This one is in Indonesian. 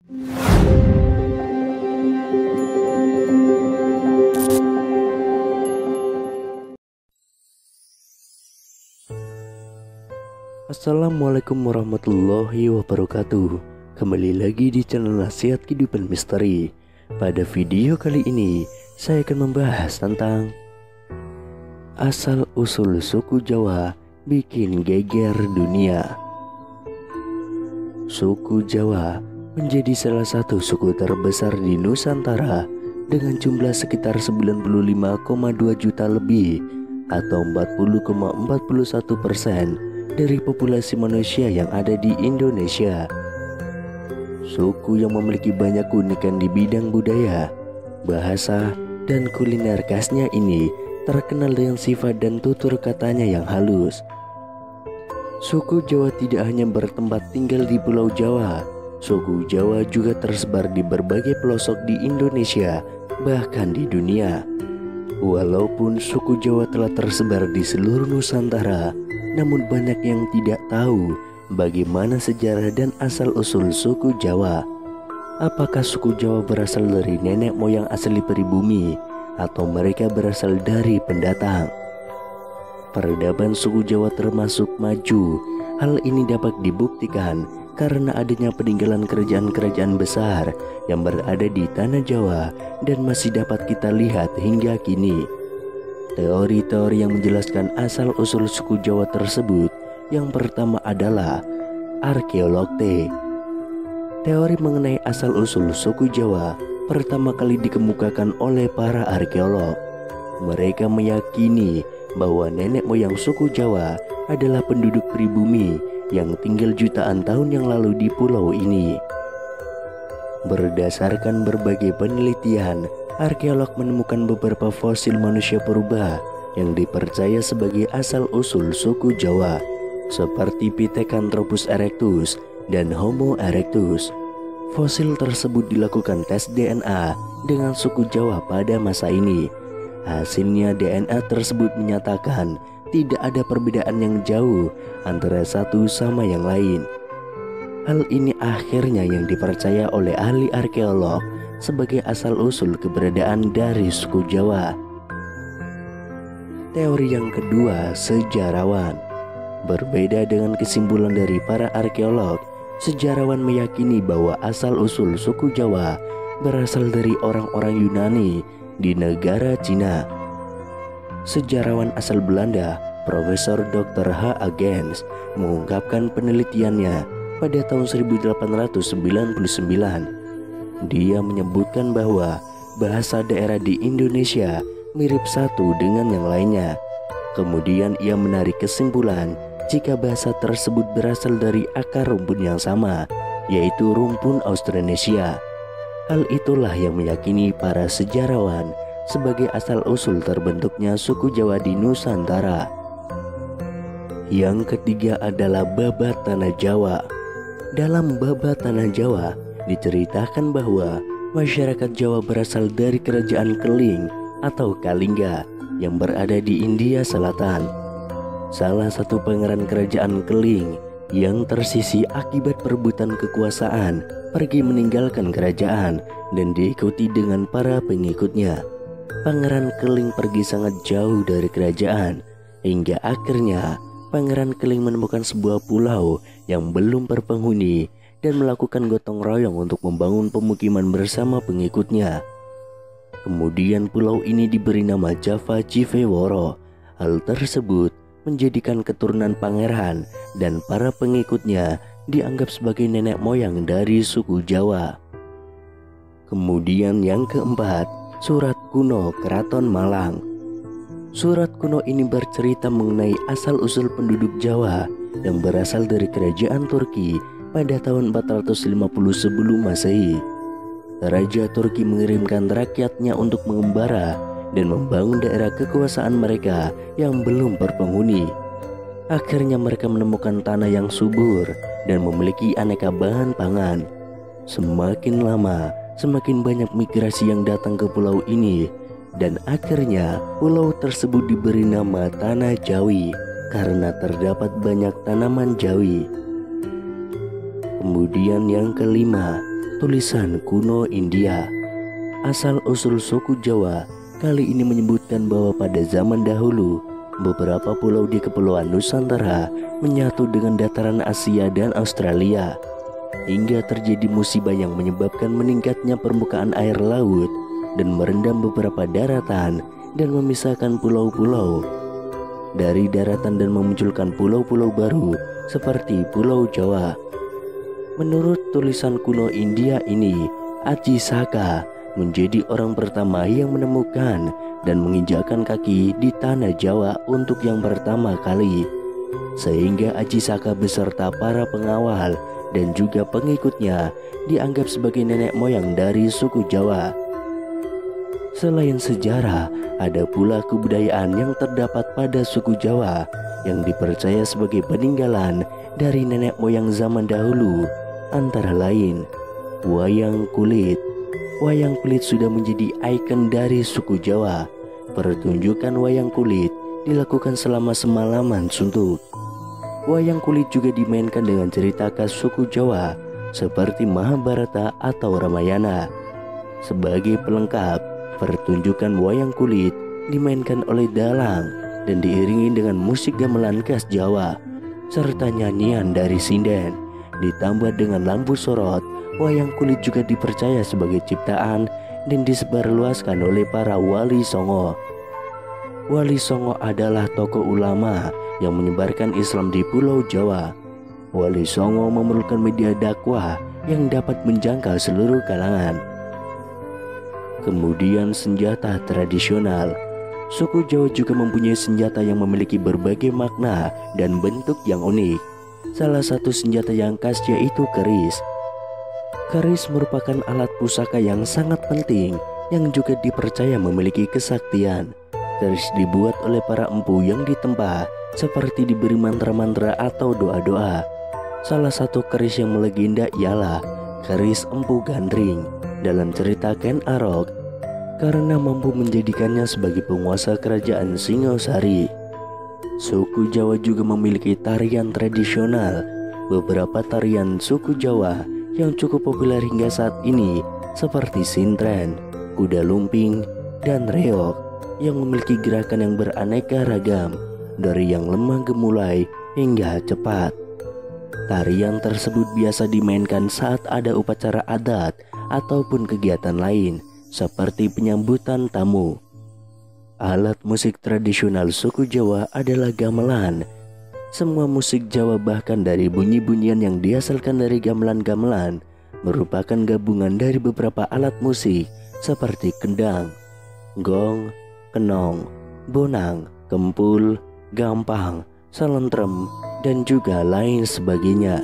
Assalamualaikum warahmatullahi wabarakatuh. Kembali lagi di channel Nasihat Kehidupan Misteri. Pada video kali ini saya akan membahas tentang asal-usul suku Jawa bikin geger dunia. Suku Jawa menjadi salah satu suku terbesar di Nusantara dengan jumlah sekitar 95,2 juta lebih atau 40,41% dari populasi manusia yang ada di Indonesia. Suku yang memiliki banyak keunikan di bidang budaya, bahasa, dan kuliner khasnya ini terkenal dengan sifat dan tutur katanya yang halus. Suku Jawa tidak hanya bertempat tinggal di Pulau Jawa, suku Jawa juga tersebar di berbagai pelosok di Indonesia, bahkan di dunia. Walaupun suku Jawa telah tersebar di seluruh Nusantara, namun banyak yang tidak tahu bagaimana sejarah dan asal-usul suku Jawa. Apakah suku Jawa berasal dari nenek moyang asli pribumi atau mereka berasal dari pendatang? Peradaban suku Jawa termasuk maju. Hal ini dapat dibuktikan karena adanya peninggalan kerajaan-kerajaan besar yang berada di tanah Jawa dan masih dapat kita lihat hingga kini. Teori-teori yang menjelaskan asal-usul suku Jawa tersebut, yang pertama adalah arkeolog T. Teori mengenai asal-usul suku Jawa pertama kali dikemukakan oleh para arkeolog. Mereka meyakini bahwa nenek moyang suku Jawa adalah penduduk pribumi yang tinggal jutaan tahun yang lalu di pulau ini. Berdasarkan berbagai penelitian, arkeolog menemukan beberapa fosil manusia purba yang dipercaya sebagai asal-usul suku Jawa, seperti Pithecanthropus erectus dan Homo erectus. Fosil tersebut dilakukan tes DNA dengan suku Jawa pada masa ini. Hasilnya DNA tersebut menyatakan tidak ada perbedaan yang jauh antara satu sama yang lain. Hal ini akhirnya yang dipercaya oleh ahli arkeolog sebagai asal-usul keberadaan dari suku Jawa. Teori yang kedua, sejarawan. Berbeda dengan kesimpulan dari para arkeolog, sejarawan meyakini bahwa asal-usul suku Jawa berasal dari orang-orang Yunani di negara Cina. Sejarawan asal Belanda, Profesor Dr. H. A. Gens, mengungkapkan penelitiannya pada tahun 1899. Dia menyebutkan bahwa bahasa daerah di Indonesia mirip satu dengan yang lainnya. Kemudian ia menarik kesimpulan jika bahasa tersebut berasal dari akar rumpun yang sama, yaitu rumpun Austronesia. Hal itulah yang meyakini para sejarawan sebagai asal-usul terbentuknya suku Jawa di Nusantara. Yang ketiga adalah babat tanah Jawa. Dalam babat tanah Jawa diceritakan bahwa masyarakat Jawa berasal dari kerajaan Keling atau Kalingga yang berada di India Selatan. Salah satu pangeran kerajaan Keling yang tersisih akibat perebutan kekuasaan pergi meninggalkan kerajaan dan diikuti dengan para pengikutnya. Pangeran Keling pergi sangat jauh dari kerajaan hingga akhirnya Pangeran Keling menemukan sebuah pulau yang belum berpenghuni dan melakukan gotong royong untuk membangun pemukiman bersama pengikutnya. Kemudian pulau ini diberi nama Java Civeworo. Hal tersebut menjadikan keturunan pangeran dan para pengikutnya dianggap sebagai nenek moyang dari suku Jawa. Kemudian yang keempat, Surat Kuno Keraton Malang. Surat kuno ini bercerita mengenai asal-usul penduduk Jawa yang berasal dari kerajaan Turki pada tahun 450 sebelum Masehi. Raja Turki mengirimkan rakyatnya untuk mengembara dan membangun daerah kekuasaan mereka yang belum berpenghuni. Akhirnya mereka menemukan tanah yang subur dan memiliki aneka bahan pangan. Semakin lama, semakin banyak migrasi yang datang ke pulau ini, dan akhirnya pulau tersebut diberi nama Tanah Jawi karena terdapat banyak tanaman jawi. Kemudian yang kelima, tulisan kuno India. Asal-usul suku Jawa kali ini menyebutkan bahwa pada zaman dahulu beberapa pulau di Kepulauan Nusantara menyatu dengan dataran Asia dan Australia, hingga terjadi musibah yang menyebabkan meningkatnya permukaan air laut dan merendam beberapa daratan dan memisahkan pulau-pulau dari daratan dan memunculkan pulau-pulau baru seperti Pulau Jawa. Menurut tulisan kuno India ini, Aji Saka menjadi orang pertama yang menemukan dan menginjakkan kaki di tanah Jawa untuk yang pertama kali, sehingga Aji Saka beserta para pengawal dan juga pengikutnya dianggap sebagai nenek moyang dari suku Jawa. Selain sejarah, ada pula kebudayaan yang terdapat pada suku Jawa yang dipercaya sebagai peninggalan dari nenek moyang zaman dahulu, antara lain wayang kulit. Wayang kulit sudah menjadi ikon dari suku Jawa. Pertunjukan wayang kulit dilakukan selama semalaman suntuk. Wayang kulit juga dimainkan dengan cerita khas suku Jawa seperti Mahabharata atau Ramayana. Sebagai pelengkap, pertunjukan wayang kulit dimainkan oleh dalang dan diiringi dengan musik gamelan khas Jawa serta nyanyian dari sinden. Ditambah dengan lampu sorot, wayang kulit juga dipercaya sebagai ciptaan dan disebarluaskan oleh para wali songo. Wali songo adalah tokoh ulama yang menyebarkan Islam di Pulau Jawa. Wali songo memerlukan media dakwah yang dapat menjangkau seluruh kalangan. Kemudian senjata tradisional. Suku Jawa juga mempunyai senjata yang memiliki berbagai makna dan bentuk yang unik. Salah satu senjata yang khas yaitu keris. Keris merupakan alat pusaka yang sangat penting yang juga dipercaya memiliki kesaktian. Keris dibuat oleh para empu yang ditempa seperti diberi mantra-mantra atau doa-doa. Salah satu keris yang melegenda ialah keris Empu Gandring dalam cerita Ken Arok, karena mampu menjadikannya sebagai penguasa kerajaan Singosari. Suku Jawa juga memiliki tarian tradisional. Beberapa tarian suku Jawa yang cukup populer hingga saat ini seperti sintren, kuda lumping, dan reog yang memiliki gerakan yang beraneka ragam dari yang lemah gemulai hingga cepat. Tarian tersebut biasa dimainkan saat ada upacara adat ataupun kegiatan lain seperti penyambutan tamu. Alat musik tradisional suku Jawa adalah gamelan. Semua musik Jawa bahkan dari bunyi-bunyian yang dihasilkan dari gamelan-gamelan merupakan gabungan dari beberapa alat musik seperti kendang, gong, kenong, bonang, kempul, gampang, salentrem, dan juga lain sebagainya.